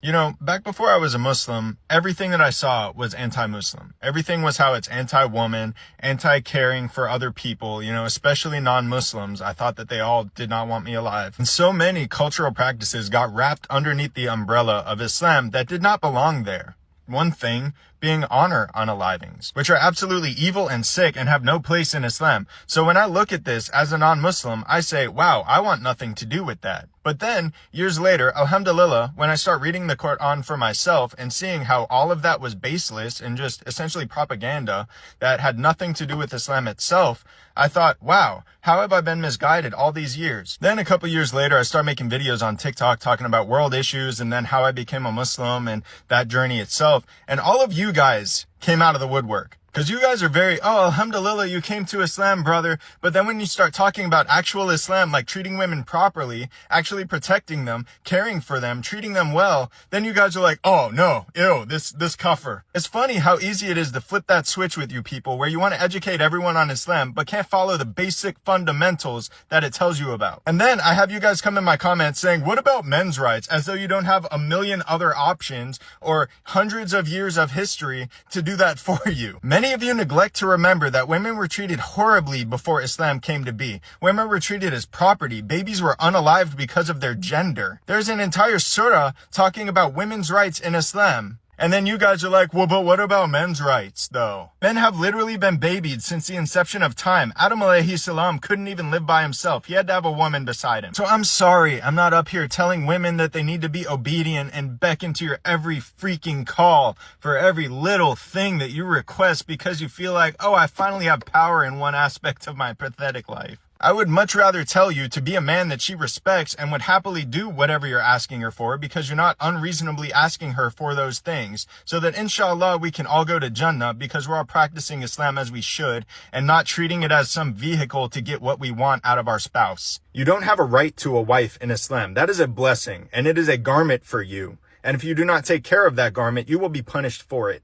You know, back before I was a Muslim, everything that I saw was anti-Muslim. Everything was how it's anti-woman, anti-caring for other people, especially non-Muslims. I thought that they all did not want me alive. And so many cultural practices got wrapped underneath the umbrella of Islam that did not belong there. One thing being honor unalivings, which are absolutely evil and sick and have no place in Islam. So when I look at this as a non-Muslim, I say, wow, I want nothing to do with that. But then, years later, alhamdulillah, when I start reading the Quran for myself and seeing how all of that was baseless and just essentially propaganda that had nothing to do with Islam itself, I thought, wow, how have I been misguided all these years? Then a couple years later, I started making videos on TikTok talking about world issues and then how I became a Muslim and that journey itself. And all of you guys came out of the woodwork. Because you guys are alhamdulillah, you came to Islam, brother. But then when you start talking about actual Islam, like treating women properly, actually protecting them, caring for them, treating them well, then you guys are like, oh no, ew, this kafir. It's funny how easy it is to flip that switch with you people, where you want to educate everyone on Islam, but can't follow the basic fundamentals that it tells you about. And then I have you guys come in my comments saying, what about men's rights? As though you don't have a million other options or hundreds of years of history to do that for you. Many of you neglect to remember that women were treated horribly before Islam came to be. Women were treated as property. Babies were unalived because of their gender. There's an entire surah talking about women's rights in Islam. And then you guys are like, well, but what about men's rights, though? Men have literally been babied since the inception of time. Adam alayhi salam couldn't even live by himself. He had to have a woman beside him. So I'm sorry, I'm not up here telling women that they need to be obedient and beckon to your every freaking call for every little thing that you request because you feel like, oh, I finally have power in one aspect of my pathetic life. I would much rather tell you to be a man that she respects and would happily do whatever you're asking her for because you're not unreasonably asking her for those things, so that inshallah we can all go to Jannah because we're all practicing Islam as we should and not treating it as some vehicle to get what we want out of our spouse. You don't have a right to a wife in Islam. That is a blessing and it is a garment for you. And if you do not take care of that garment, you will be punished for it.